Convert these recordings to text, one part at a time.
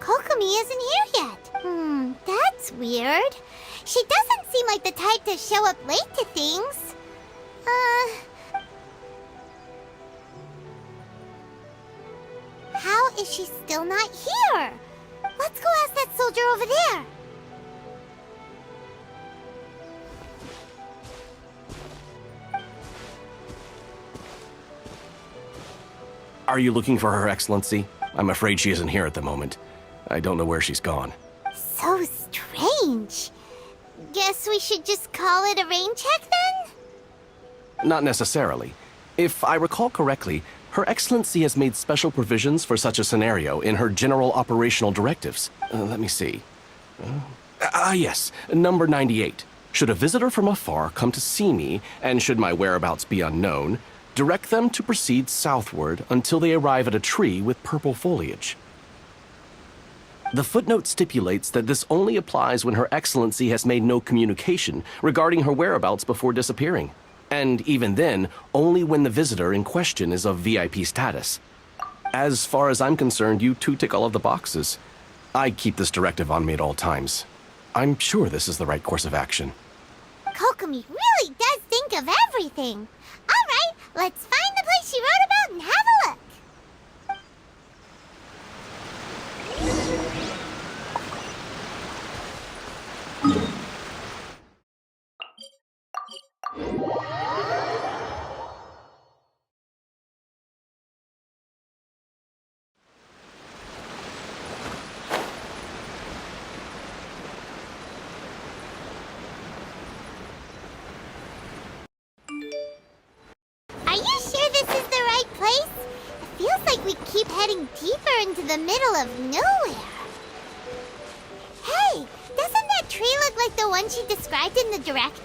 Kokomi isn't here yet. That's weird. She doesn't seem like the type to show up late to things. How is she still not here? Let's go ask that soldier over there. Are you looking for Her Excellency? I'm afraid she isn't here at the moment. I don't know where she's gone. So strange. Guess we should just call it a rain check then? Not necessarily. If I recall correctly, Her Excellency has made special provisions for such a scenario in her general operational directives. Let me see. Yes, number 98. Should a visitor from afar come to see me, and should my whereabouts be unknown, direct them to proceed southward until they arrive at a tree with purple foliage. The footnote stipulates that this only applies when Her Excellency has made no communication regarding her whereabouts before disappearing. And even then, only when the visitor in question is of VIP status. As far as I'm concerned, you two tick all of the boxes. I keep this directive on me at all times. I'm sure this is the right course of action. Kokomi really does think of everything. All right, let's find the place she wrote about and have a look. Are you sure this is the right place? It feels like we keep heading deeper into the middle of nowhere. Hey, doesn't that tree look like the one she described in the directive?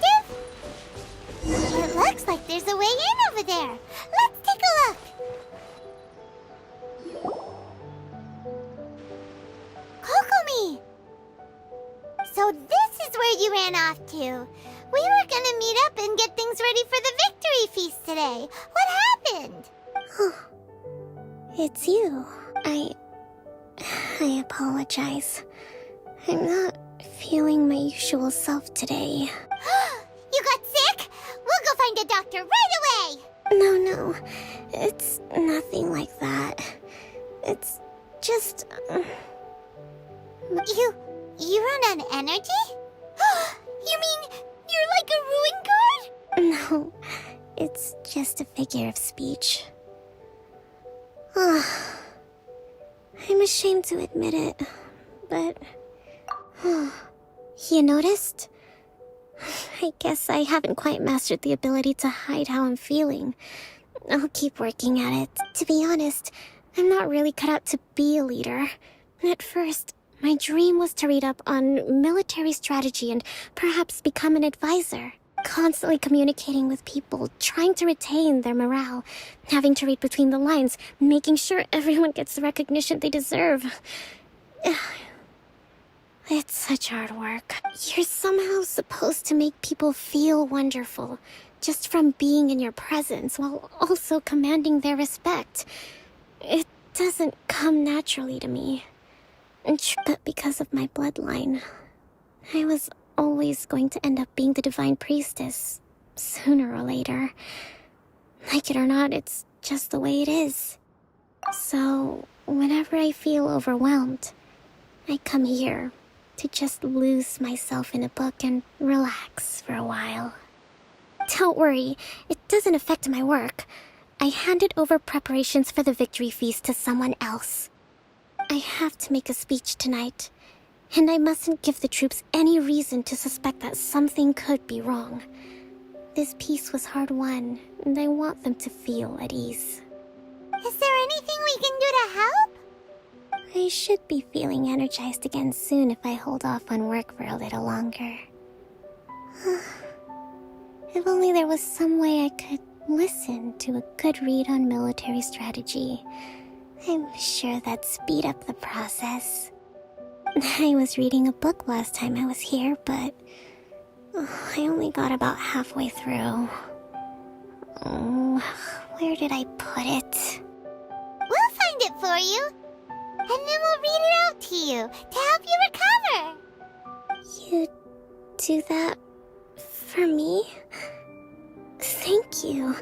It looks like there's a way in over there. Let's take a look. Kokomi! So this is where you ran off to. We were gonna meet up and get things ready for the victory feast today. What happened? It's you. I apologize. I'm not feeling my usual self today. You got sick? We'll go find a doctor right away. No. It's nothing like that. It's just... You run on energy? You mean you're like a ruin card? No, it's just a figure of speech. I'm ashamed to admit it, but... You noticed? I guess I haven't quite mastered the ability to hide how I'm feeling. I'll keep working at it. To be honest, I'm not really cut out to be a leader. At first, my dream was to read up on military strategy and perhaps become an advisor. Constantly communicating with people, trying to retain their morale, having to read between the lines, making sure everyone gets the recognition they deserve. It's such hard work. You're somehow supposed to make people feel wonderful, just from being in your presence, while also commanding their respect. It doesn't come naturally to me. But because of my bloodline, I was always going to end up being the divine priestess, sooner or later. Like it or not, it's just the way it is. So, whenever I feel overwhelmed, I come here to just lose myself in a book and relax for a while. Don't worry, it doesn't affect my work. I handed over preparations for the victory feast to someone else. I have to make a speech tonight, and I mustn't give the troops any reason to suspect that something could be wrong. This peace was hard-won, and I want them to feel at ease. Is there anything we can do to help? I should be feeling energized again soon if I hold off on work for a little longer. If only there was some way I could listen to a good read on military strategy. I'm sure that'd speed up the process. I was reading a book last time I was here, but I only got about halfway through. Where did I put it? We'll find it for you. And then we'll read it out to you to help you recover. You do that for me? Thank you.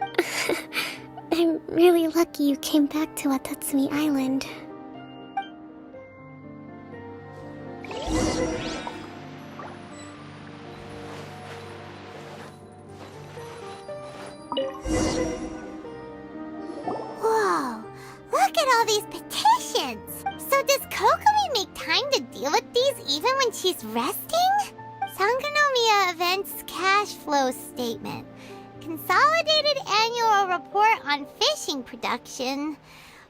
I'm really lucky you came back to Watatsumi Island. Whoa, look at all these petitions. So does Kokomi make time to deal with these even when she's resting? Sangonomiya Events Cash Flow Statement. Consolidated Annual Report on Fishing Production.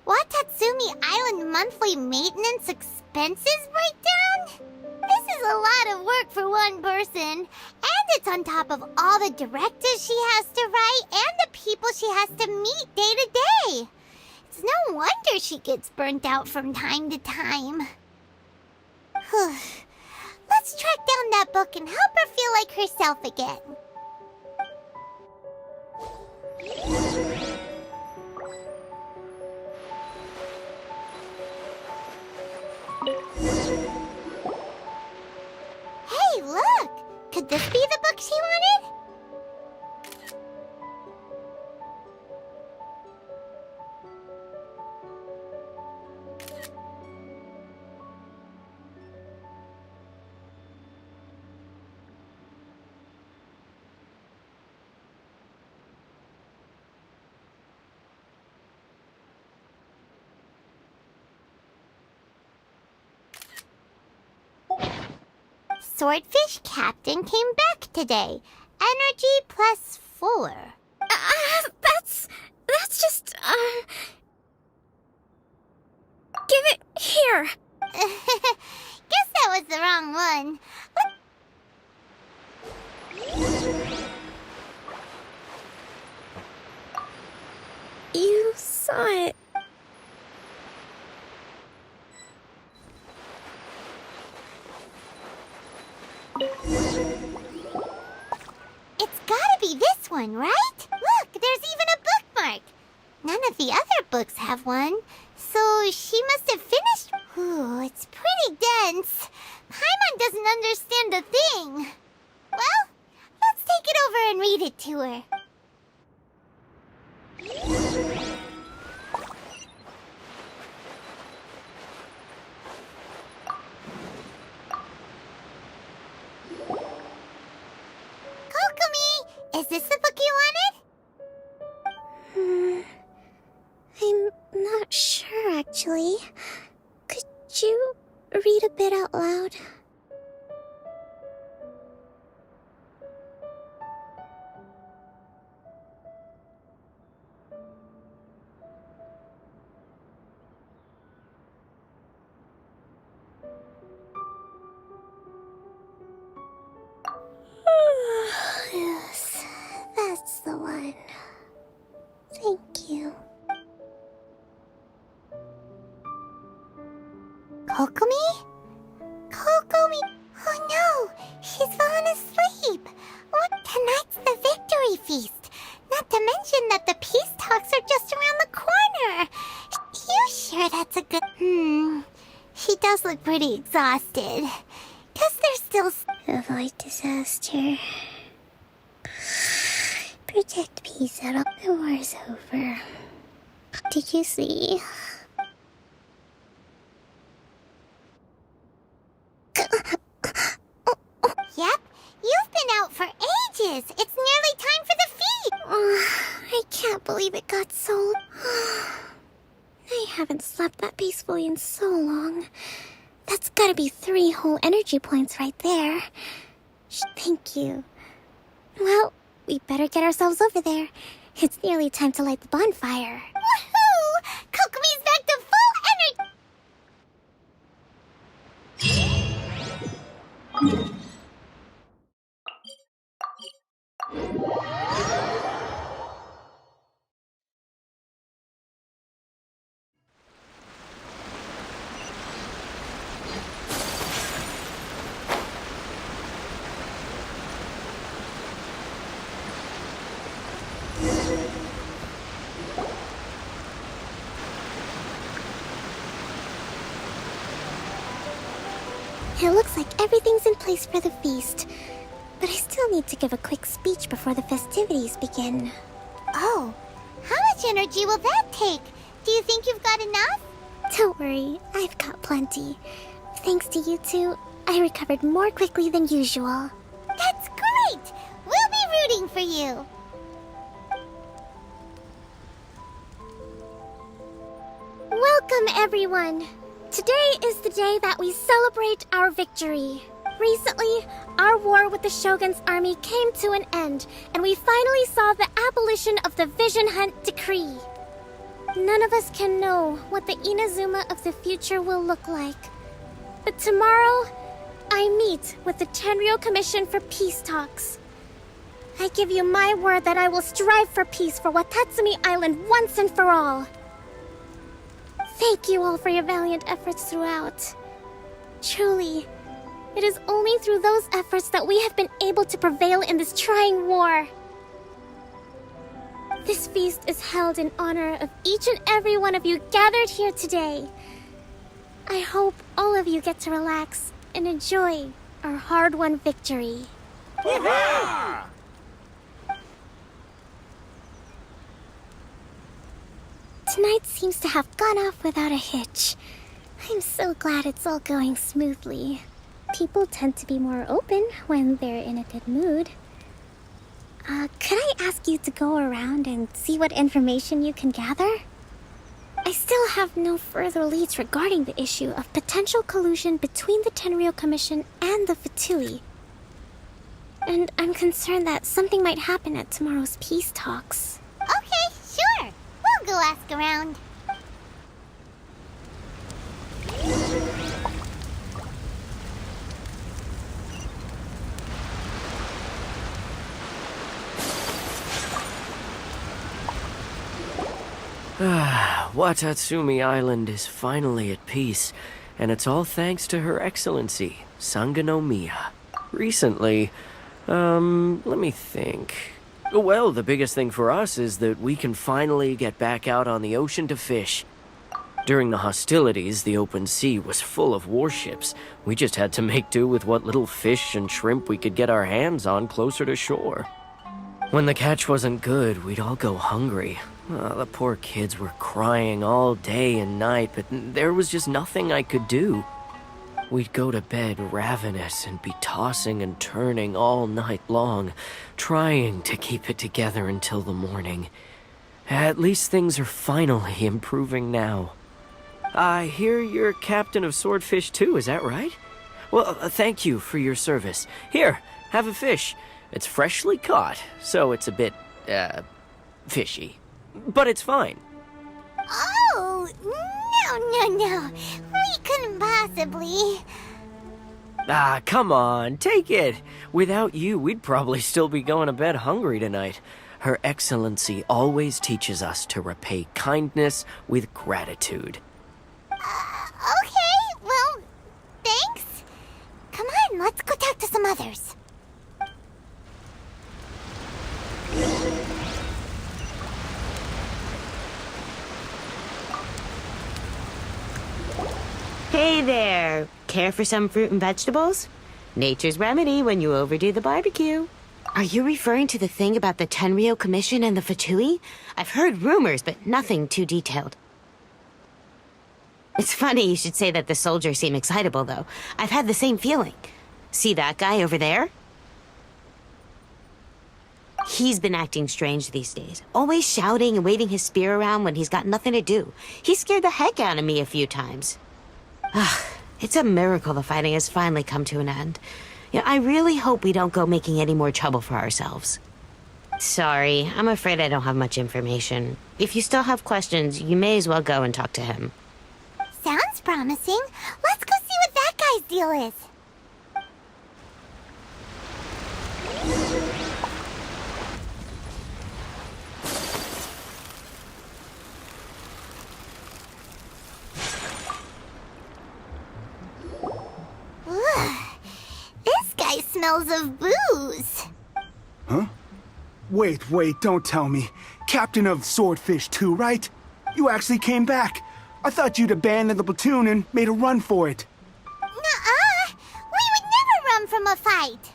Watatsumi Island Monthly Maintenance Expenses Breakdown? This is a lot of work for one person. And it's on top of all the directives she has to write and the people she has to meet day to day. It's no wonder she gets burnt out from time to time. Let's track down that book and help her feel like herself again. Hey, look! Could this be the book she wanted? Swordfish Captain came back today. Energy +4. That's just, give it here. Guess that was the wrong one. You saw it. It's gotta be this one, right? Look, there's even a bookmark. None of the other books have one, so she must have finished. Ooh, it's pretty dense. Paimon doesn't understand a thing. Well, let's take it over and read it to her. Kokomi, is this the book you wanted? I'm not sure, actually. Could you read a bit out loud? Yes, that's the one. Thank you. Kokomi? Kokomi? Oh no, she's fallen asleep. What? Tonight's the victory feast. Not to mention that the peace talks are just around the corner. You sure that's a good... She does look pretty exhausted. Guess there's still... Avoid disaster. Protect peace out. The war's over. Did you see? Yep, you've been out for ages. It's nearly time for the feast. I can't believe it got so... I haven't slept that peacefully in so long. That's gotta be 3 whole energy points right there. Thank you. Well, we better get ourselves over there. It's nearly time to light the bonfire. Woohoo! Kokomi's back to full energy. It looks like everything's in place for the feast. But I still need to give a quick speech before the festivities begin. Oh, how much energy will that take? Do you think you've got enough? Don't worry, I've got plenty. Thanks to you two, I recovered more quickly than usual. That's great! We'll be rooting for you. Welcome, everyone! Today is the day that we celebrate our victory. Recently, our war with the Shogun's army came to an end, and we finally saw the abolition of the Vision Hunt Decree. None of us can know what the Inazuma of the future will look like. But tomorrow, I meet with the Tenryou Commission for Peace Talks. I give you my word that I will strive for peace for Watatsumi Island once and for all. Thank you all for your valiant efforts throughout. Truly, it is only through those efforts that we have been able to prevail in this trying war. This feast is held in honor of each and every one of you gathered here today. I hope all of you get to relax and enjoy our hard-won victory. Tonight seems to have gone off without a hitch. I'm so glad it's all going smoothly. People tend to be more open when they're in a good mood. Could I ask you to go around and see what information you can gather? I still have no further leads regarding the issue of potential collusion between the Tenryou Commission and the Fatui. And I'm concerned that something might happen at tomorrow's peace talks. Okay, sure. We'll go ask around. Watatsumi Island is finally at peace, and it's all thanks to Her Excellency, Sangonomiya. Recently, let me think. Well, the biggest thing for us is that we can finally get back out on the ocean to fish. During the hostilities, the open sea was full of warships. We just had to make do with what little fish and shrimp we could get our hands on closer to shore. When the catch wasn't good, we'd all go hungry. The poor kids were crying all day and night, but there was just nothing I could do. We'd go to bed ravenous and be tossing and turning all night long, trying to keep it together until the morning. At least things are finally improving now. I hear you're captain of Swordfish too, is that right? Well, thank you for your service. Here, have a fish. It's freshly caught, so it's a bit, fishy. But it's fine. Oh, no. We couldn't possibly. Ah, come on, take it. Without you, we'd probably still be going to bed hungry tonight. Her Excellency always teaches us to repay kindness with gratitude. Okay, well, thanks. Come on, let's go talk to some others. Hey there! Care for some fruit and vegetables? Nature's remedy when you overdo the barbecue. Are you referring to the thing about the Tenryou Commission and the Fatui? I've heard rumors, but nothing too detailed. It's funny you should say that the soldiers seem excitable, though. I've had the same feeling. See that guy over there? He's been acting strange these days. Always shouting and waving his spear around when he's got nothing to do. He scared the heck out of me a few times. It's a miracle the fighting has finally come to an end. Yeah, I really hope we don't go making any more trouble for ourselves. Sorry, I'm afraid I don't have much information. If you still have questions, you may as well go and talk to him. Sounds promising. Let's go see what that guy's deal is. Ugh. This guy smells of booze. Huh? Wait, don't tell me. Captain of Swordfish 2, right? You actually came back. I thought you'd abandoned the platoon and made a run for it. Nuh-uh. We would never run from a fight.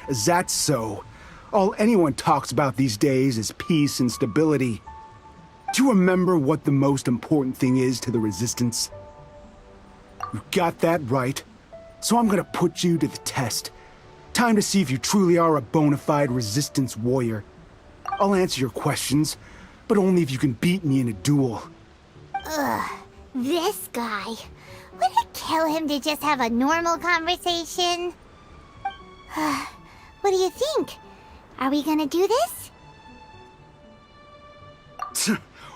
Is that so? All anyone talks about these days is peace and stability. Do you remember what the most important thing is to the Resistance? You got that right. So I'm gonna put you to the test. Time to see if you truly are a bona fide Resistance warrior. I'll answer your questions, but only if you can beat me in a duel. Ugh, this guy. Would it kill him to just have a normal conversation? What do you think? Are we gonna do this?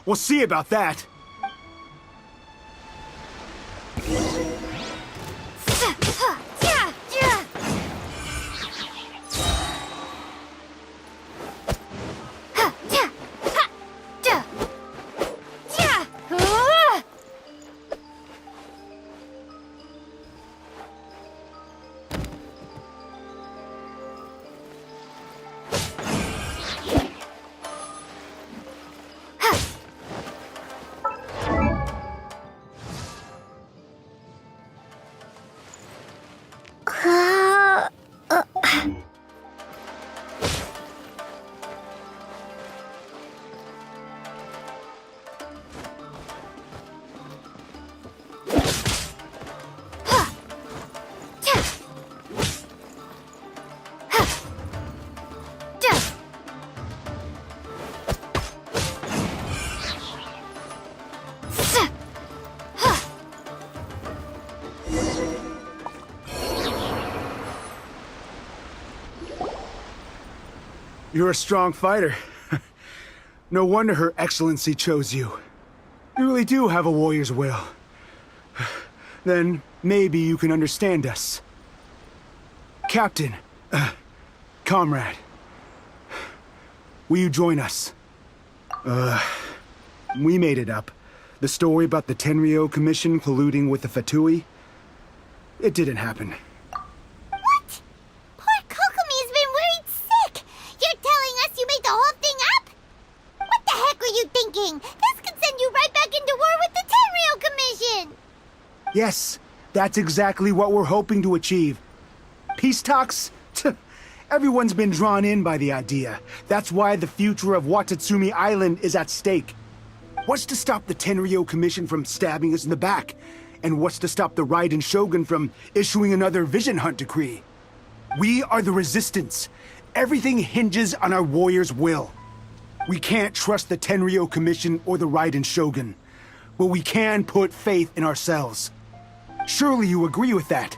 We'll see about that. You're a strong fighter. No wonder Her Excellency chose you. You really do have a warrior's will. Then maybe you can understand us. Captain, comrade, will you join us? We made it up. The story about the Tenryou Commission colluding with the Fatui, it didn't happen. What? Poor Kokomi's been worried sick. You're telling us you made the whole thing up? What the heck were you thinking? This could send you right back into war with the Tenryou Commission. Yes, that's exactly what we're hoping to achieve. Peace talks? Everyone's been drawn in by the idea. That's why the future of Watatsumi Island is at stake. What's to stop the Tenryou Commission from stabbing us in the back? And what's to stop the Raiden Shogun from issuing another Vision Hunt decree? We are the Resistance. Everything hinges on our warrior's will. We can't trust the Tenryou Commission or the Raiden Shogun, but we can put faith in ourselves. Surely you agree with that?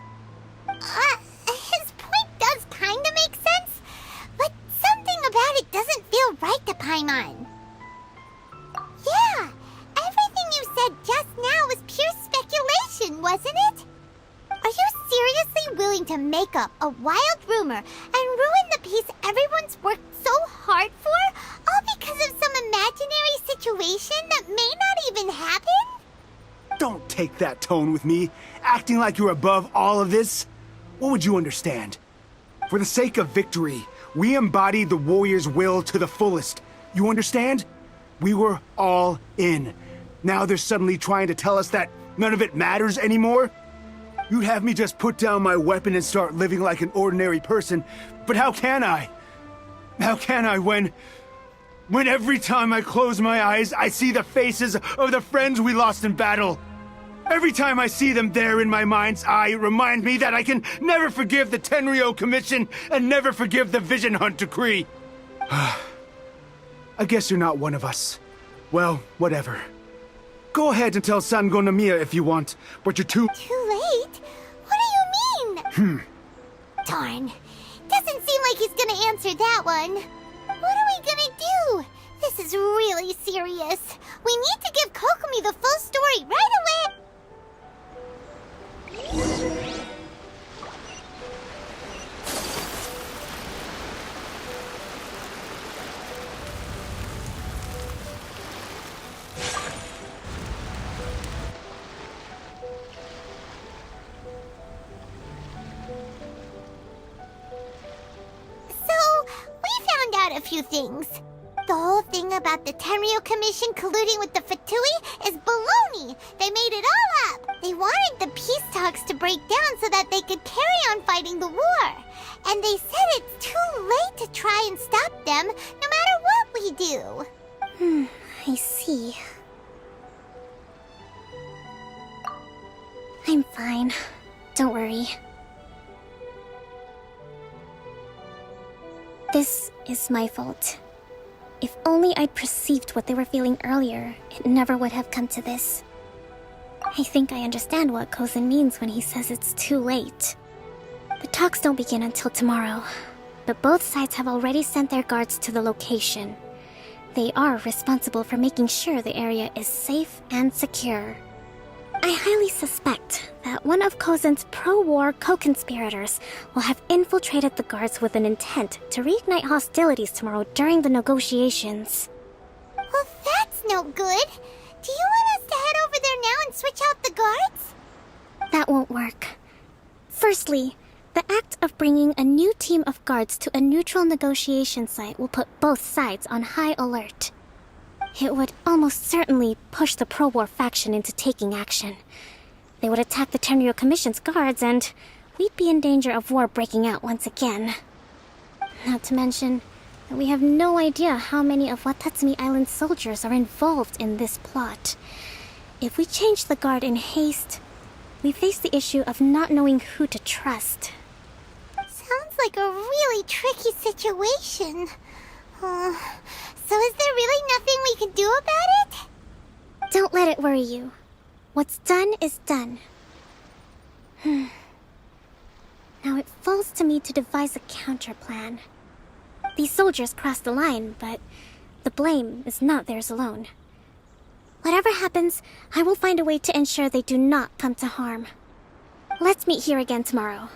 His point does kinda make sense, but something about it doesn't feel right to Paimon. Yeah, everything you said just now was pure speculation, wasn't it? Are you seriously willing to make up a wild rumor and ruin the peace everyone's worked so hard for, all because of some imaginary situation that may not even happen? Don't take that tone with me, acting like you're above all of this. What would you understand? For the sake of victory, we embodied the warrior's will to the fullest. You understand? We were all in. Now they're suddenly trying to tell us that none of it matters anymore? You'd have me just put down my weapon and start living like an ordinary person, but how can I? How can I when every time I close my eyes, I see the faces of the friends we lost in battle? Every time I see them there in my mind's eye, it reminds me that I can never forgive the Tenryou Commission and never forgive the Vision Hunt decree. I guess you're not one of us. Well, whatever. Go ahead and tell Sango Nomiya if you want, but you're too... Too late? What do you mean? Darn. Doesn't seem like he's gonna answer that one. What are we gonna do? This is really serious. We need to give Kokomi the full story right away. few things. The whole thing about the Tenryo Commission colluding with the Fatui is baloney. They made it all up. They wanted the peace talks to break down so that they could carry on fighting the war. And they said it's too late to try and stop them, no matter what we do. I see. I'm fine. Don't worry. This is my fault. If only I'd perceived what they were feeling earlier, it never would have come to this. I think I understand what Kozin means when he says it's too late. The talks don't begin until tomorrow, but both sides have already sent their guards to the location. They are responsible for making sure the area is safe and secure. I highly suspect that one of Kozin's pro-war co-conspirators will have infiltrated the guards with an intent to reignite hostilities tomorrow during the negotiations. Well, that's no good. Do you want us to head over there now and switch out the guards? That won't work. Firstly, the act of bringing a new team of guards to a neutral negotiation site will put both sides on high alert. It would almost certainly push the pro-war faction into taking action. They would attack the Tenryo Commission's guards, and we'd be in danger of war breaking out once again. Not to mention that we have no idea how many of Watatsumi Island's soldiers are involved in this plot. If we change the guard in haste, we face the issue of not knowing who to trust. Sounds like a really tricky situation. So is there really nothing we can do about it? Don't let it worry you. What's done is done. Now it falls to me to devise a counterplan. These soldiers crossed the line, but the blame is not theirs alone. Whatever happens, I will find a way to ensure they do not come to harm. Let's meet here again tomorrow.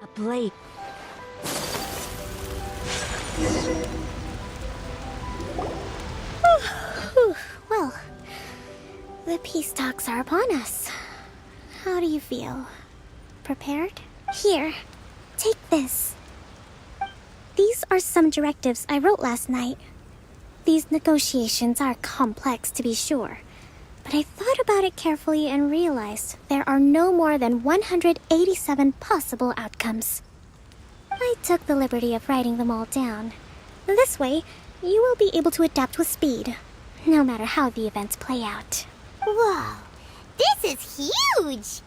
A blade. Well, the peace talks are upon us. How do you feel? Prepared? Here, take this. These are some directives I wrote last night. These negotiations are complex, to be sure, but I thought about it carefully and realized there are no more than 187 possible outcomes. I took the liberty of writing them all down. This way, you will be able to adapt with speed, no matter how the events play out. Whoa, this is huge!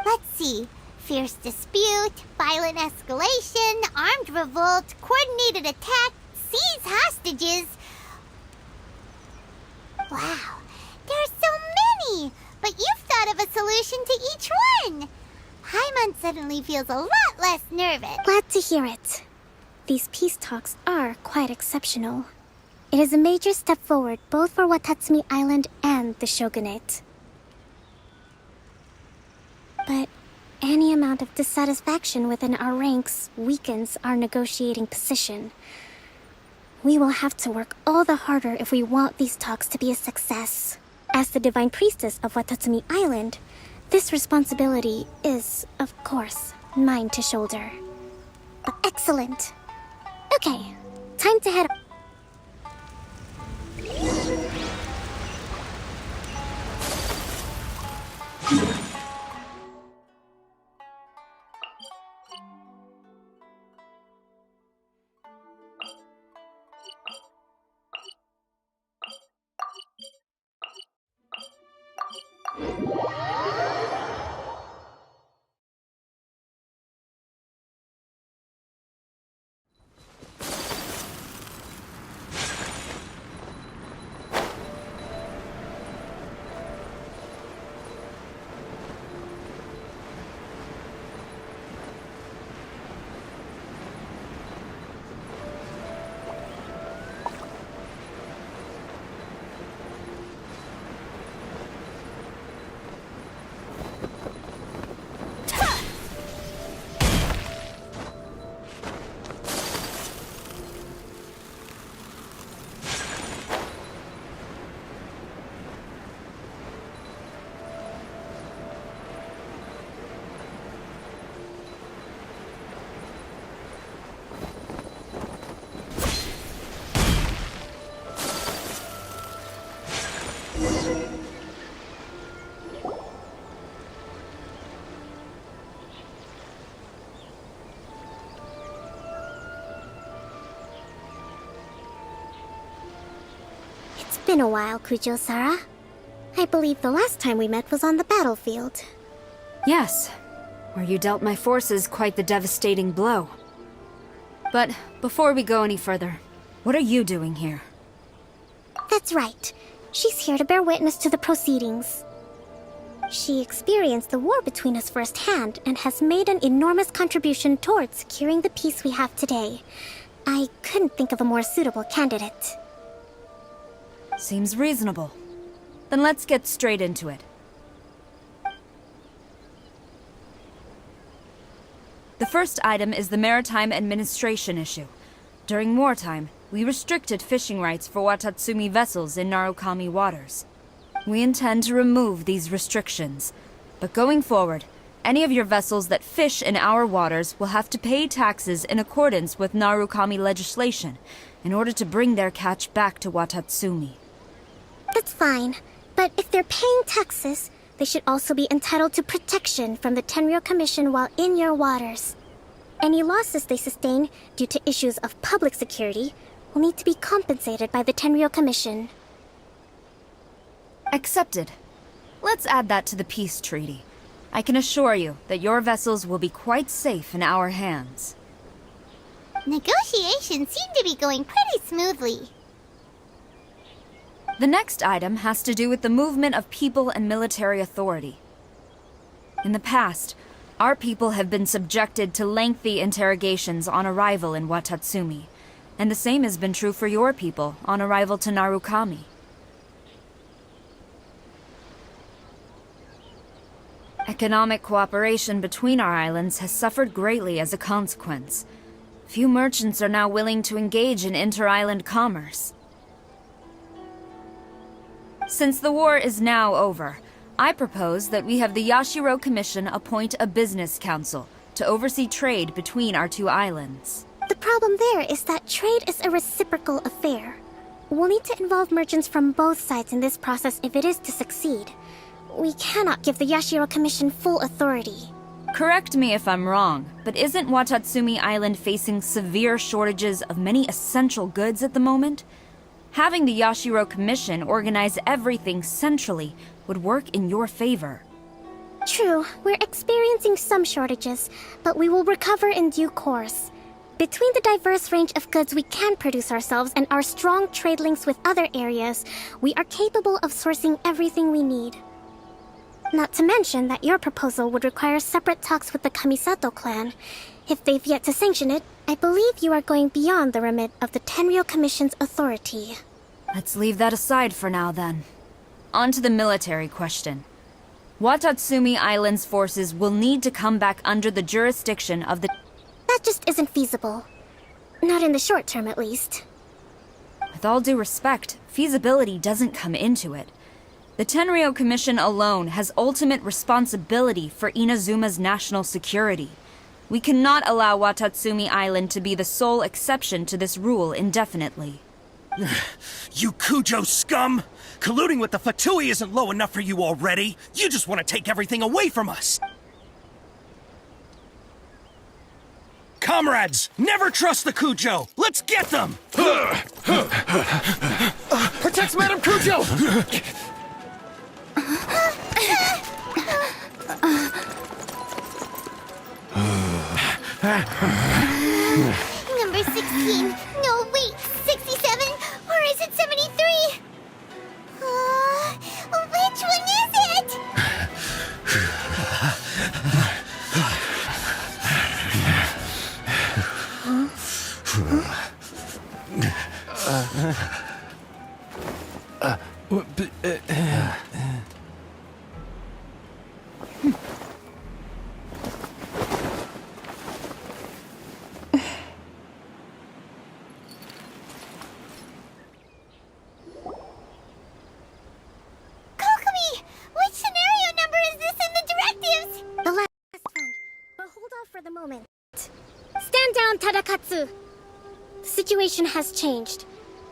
Let's see. Fierce dispute, violent escalation, armed revolt, coordinated attack, seize hostages. Wow, there are so many! But you've thought of a solution to each one! Paimon suddenly feels a lot less nervous. Glad to hear it. These peace talks are quite exceptional. It is a major step forward both for Watatsumi Island and the Shogunate. But any amount of dissatisfaction within our ranks weakens our negotiating position. We will have to work all the harder if we want these talks to be a success. As the Divine Priestess of Watatsumi Island, this responsibility is, of course, mine to shoulder. Excellent. Okay, time to head. been a while, Kujo-Sara. I believe the last time we met was on the battlefield. Yes, where you dealt my forces quite the devastating blow. But before we go any further, what are you doing here? That's right. She's here to bear witness to the proceedings. She experienced the war between us firsthand and has made an enormous contribution towards securing the peace we have today. I couldn't think of a more suitable candidate. Seems reasonable. Then let's get straight into it. The first item is the Maritime Administration issue. During wartime, we restricted fishing rights for Watatsumi vessels in Narukami waters. We intend to remove these restrictions, but going forward, any of your vessels that fish in our waters will have to pay taxes in accordance with Narukami legislation in order to bring their catch back to Watatsumi. That's fine, but if they're paying taxes, they should also be entitled to protection from the Tenryou Commission while in your waters. Any losses they sustain due to issues of public security will need to be compensated by the Tenryou Commission. Accepted. Let's add that to the peace treaty. I can assure you that your vessels will be quite safe in our hands. Negotiations seem to be going pretty smoothly. The next item has to do with the movement of people and military authority. In the past, our people have been subjected to lengthy interrogations on arrival in Watatsumi, and the same has been true for your people on arrival to Narukami. Economic cooperation between our islands has suffered greatly as a consequence. Few merchants are now willing to engage in inter-island commerce. Since the war is now over, I propose that we have the Yashiro Commission appoint a business council to oversee trade between our two islands. The problem there is that trade is a reciprocal affair. We'll need to involve merchants from both sides in this process if it is to succeed. We cannot give the Yashiro Commission full authority. Correct me if I'm wrong, but isn't Watatsumi Island facing severe shortages of many essential goods at the moment? Having the Yashiro Commission organize everything centrally would work in your favor. True, we're experiencing some shortages, but we will recover in due course. Between the diverse range of goods we can produce ourselves and our strong trade links with other areas, we are capable of sourcing everything we need. Not to mention that your proposal would require separate talks with the Kamisato clan. If they've yet to sanction it, I believe you are going beyond the remit of the Tenryou Commission's authority. Let's leave that aside for now, then. On to the military question. Watatsumi Island's forces will need to come back under the jurisdiction of the... That just isn't feasible. Not in the short term, at least. With all due respect, feasibility doesn't come into it. The Tenryou Commission alone has ultimate responsibility for Inazuma's national security. We cannot allow Watatsumi Island to be the sole exception to this rule indefinitely. You Kujo scum! Colluding with the Fatui isn't low enough for you already! You just want to take everything away from us! Comrades, never trust the Kujo! Let's get them! Protect Madame Kujo! Number 16. No, wait. 67? Or is it 73? Which one is it? Kokomi! Which scenario number is this in the directives? The last one. But hold off for the moment. Stand down, Tadakatsu! The situation has changed.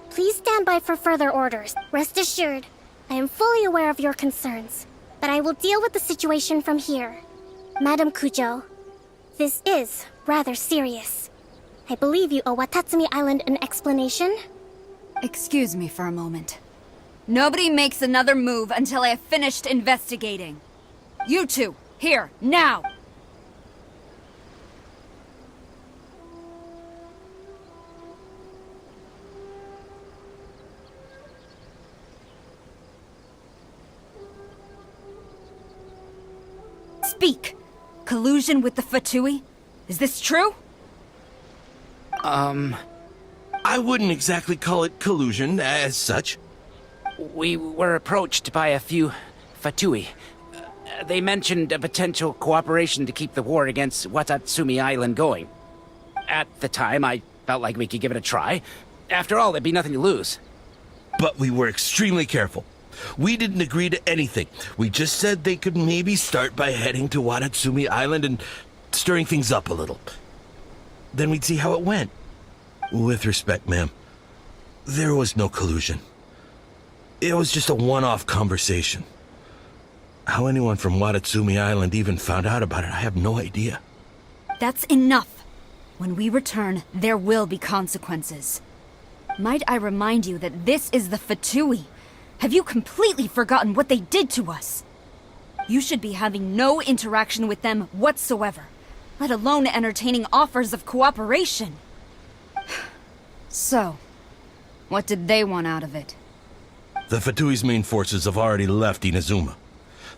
Please stand by for further orders. Rest assured, I am fully aware of your concerns, but I will deal with the situation from here. Madam Kujo, this is rather serious. I believe you owe Watatsumi Island an explanation? Excuse me for a moment. Nobody makes another move until I have finished investigating. You two, here, now! Speak! Collusion with the Fatui? Is this true? I wouldn't exactly call it collusion as such. We were approached by a few Fatui. They mentioned a potential cooperation to keep the war against Watatsumi Island going. At the time, I felt like we could give it a try. After all, there'd be nothing to lose. But we were extremely careful. We didn't agree to anything. We just said they could maybe start by heading to Watatsumi Island and stirring things up a little. Then we'd see how it went. With respect, ma'am, there was no collusion. It was just a one-off conversation. How anyone from Watatsumi Island even found out about it, I have no idea. That's enough. When we return, there will be consequences. Might I remind you that this is the Fatui? Have you completely forgotten what they did to us? You should be having no interaction with them whatsoever, let alone entertaining offers of cooperation. So, what did they want out of it? The Fatui's main forces have already left Inazuma.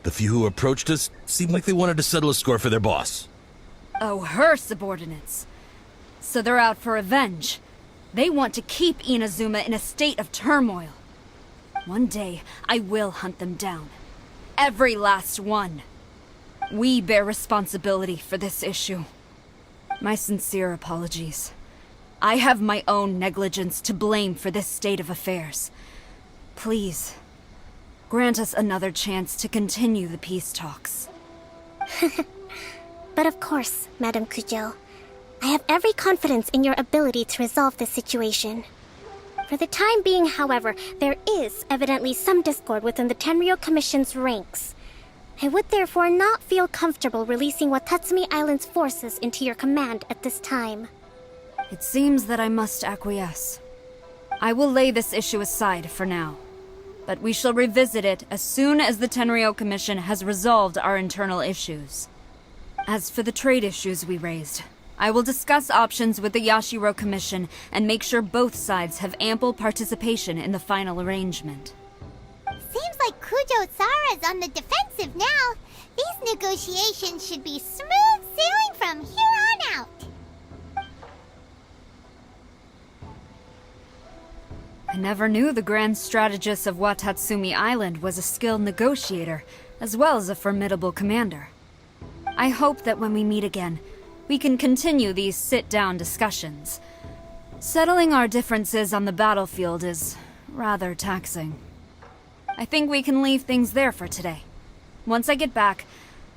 The few who approached us seemed like they wanted to settle a score for their boss. Oh, her subordinates. So they're out for revenge. They want to keep Inazuma in a state of turmoil. One day, I will hunt them down. Every last one. We bear responsibility for this issue. My sincere apologies. I have my own negligence to blame for this state of affairs. Please, grant us another chance to continue the peace talks. But of course, Madame Kujo. I have every confidence in your ability to resolve this situation. For the time being, however, there is evidently some discord within the Tenryou Commission's ranks. I would therefore not feel comfortable releasing Watatsumi Island's forces into your command at this time. It seems that I must acquiesce. I will lay this issue aside for now, but we shall revisit it as soon as the Tenryou Commission has resolved our internal issues. As for the trade issues we raised, I will discuss options with the Yashiro Commission and make sure both sides have ample participation in the final arrangement. Seems like Kujo-sara's on the defensive now. These negotiations should be smooth sailing from here on out. I never knew the grand strategist of Watatsumi Island was a skilled negotiator, as well as a formidable commander. I hope that when we meet again, we can continue these sit-down discussions. Settling our differences on the battlefield is rather taxing. I think we can leave things there for today. Once I get back,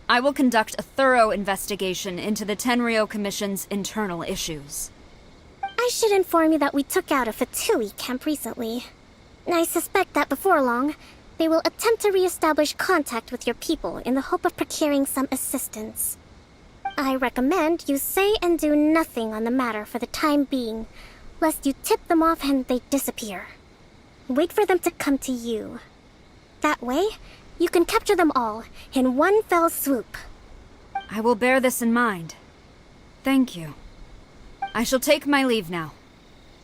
I will conduct a thorough investigation into the Tenryou Commission's internal issues. I should inform you that we took out a Fatui camp recently. I suspect that before long, they will attempt to re-establish contact with your people in the hope of procuring some assistance. I recommend you say and do nothing on the matter for the time being, lest you tip them off and they disappear. Wait for them to come to you. That way, you can capture them all in one fell swoop. I will bear this in mind. Thank you. I shall take my leave now.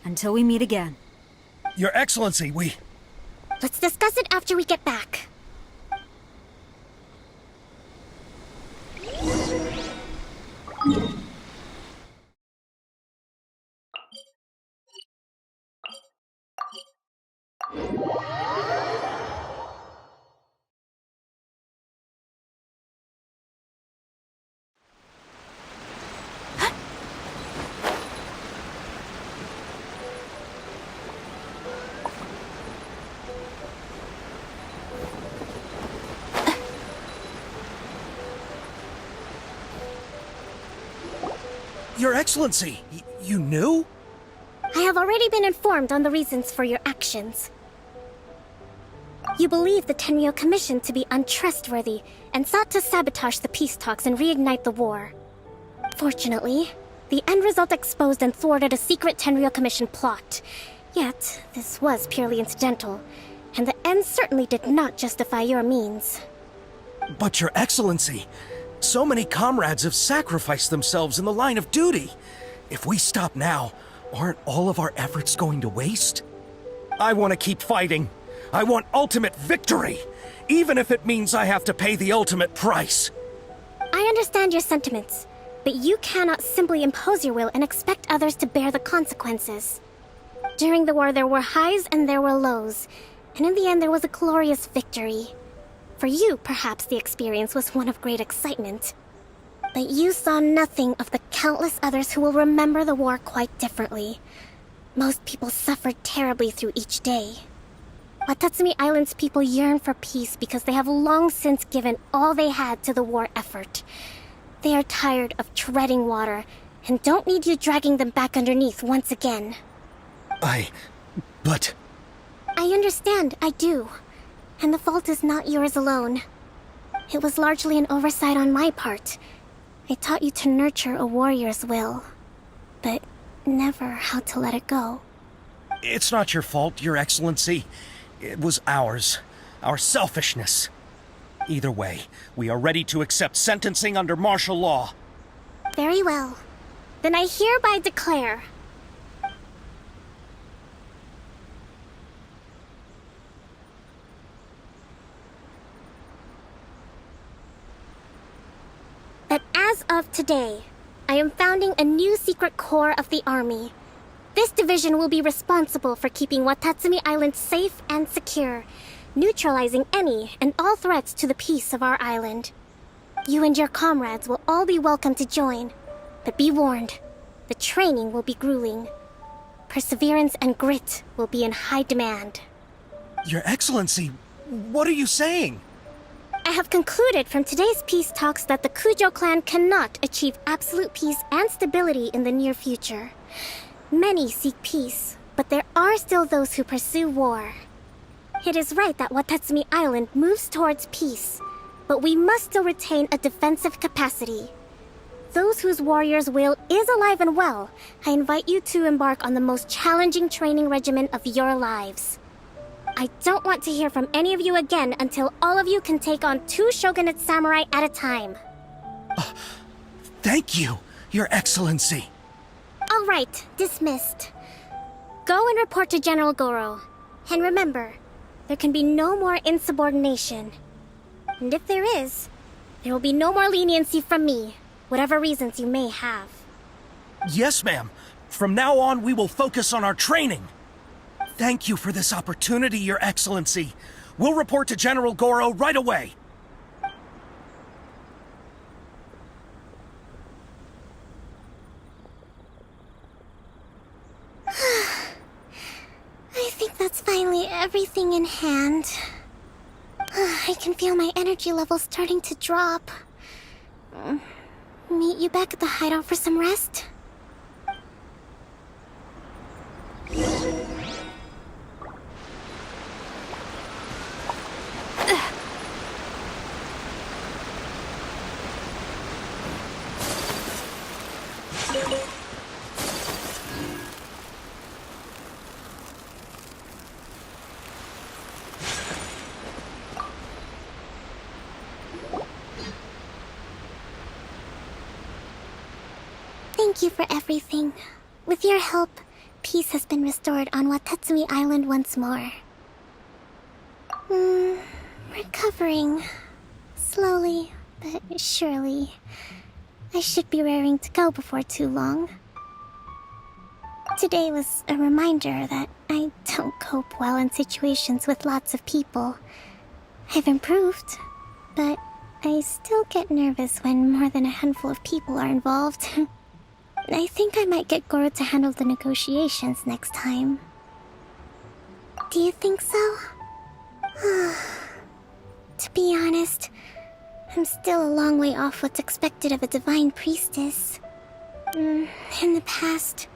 Until we meet again. Your Excellency, Let's discuss it after we get back. Your Excellency, you knew? I have already been informed on the reasons for your actions. You believe the Tenryou Commission to be untrustworthy and sought to sabotage the peace talks and reignite the war. Fortunately, the end result exposed and thwarted a secret Tenryou Commission plot. Yet, this was purely incidental, and the end certainly did not justify your means. But Your Excellency, so many comrades have sacrificed themselves in the line of duty. If we stop now, aren't all of our efforts going to waste? I want to keep fighting. I want ultimate victory, even if it means I have to pay the ultimate price. I understand your sentiments, but you cannot simply impose your will and expect others to bear the consequences. During the war, there were highs and there were lows, and in the end, there was a glorious victory. For you, perhaps the experience was one of great excitement. But you saw nothing of the countless others who will remember the war quite differently. Most people suffered terribly through each day. Watatsumi Island's people yearn for peace because they have long since given all they had to the war effort. They are tired of treading water and don't need you dragging them back underneath once again. But... I understand, I do. And the fault is not yours alone. It was largely an oversight on my part. I taught you to nurture a warrior's will, but never how to let it go. It's not your fault, Your Excellency. It was ours. Our selfishness. Either way, we are ready to accept sentencing under martial law. Very well. Then I hereby declare... that as of today, I am founding a new secret corps of the army. This division will be responsible for keeping Watatsumi Island safe and secure, neutralizing any and all threats to the peace of our island. You and your comrades will all be welcome to join, but be warned, the training will be grueling. Perseverance and grit will be in high demand. Your Excellency, what are you saying? I have concluded from today's peace talks that the Kujo clan cannot achieve absolute peace and stability in the near future. Many seek peace, but there are still those who pursue war. It is right that Watatsumi Island moves towards peace, but we must still retain a defensive capacity. Those whose warrior's will is alive and well, I invite you to embark on the most challenging training regimen of your lives. I don't want to hear from any of you again until all of you can take on 2 shogunate samurai at a time. Thank you, Your Excellency. All right, dismissed. Go and report to General Goro. And remember, there can be no more insubordination. And if there is, there will be no more leniency from me, whatever reasons you may have. Yes, ma'am. From now on, we will focus on our training. Thank you for this opportunity, Your Excellency. We'll report to General Goro right away. I think that's finally everything in hand. I can feel my energy levels starting to drop. Meet you back at the hideout for some rest? Thank you for everything. With your help, peace has been restored on Watatsumi Island once more. Recovering. Slowly, but surely. I should be raring to go before too long. Today was a reminder that I don't cope well in situations with lots of people. I've improved, but I still get nervous when more than a handful of people are involved. I think I might get Goro to handle the negotiations next time. Do you think so? To be honest, I'm still a long way off what's expected of a divine priestess. In the past,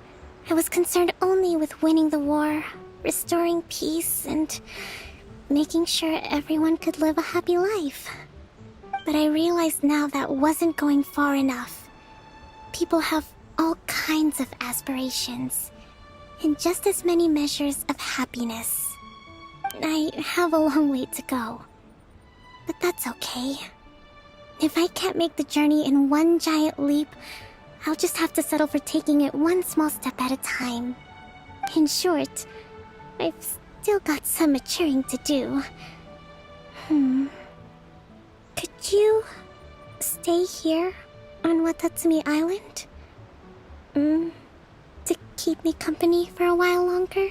I was concerned only with winning the war, restoring peace, and making sure everyone could live a happy life. But I realized now that wasn't going far enough. People have all kinds of aspirations, and just as many measures of happiness. I have a long way to go. But that's okay. If I can't make the journey in one giant leap, I'll just have to settle for taking it one small step at a time. In short, I've still got some maturing to do. Could you stay here on Watatsumi Island? To keep me company for a while longer?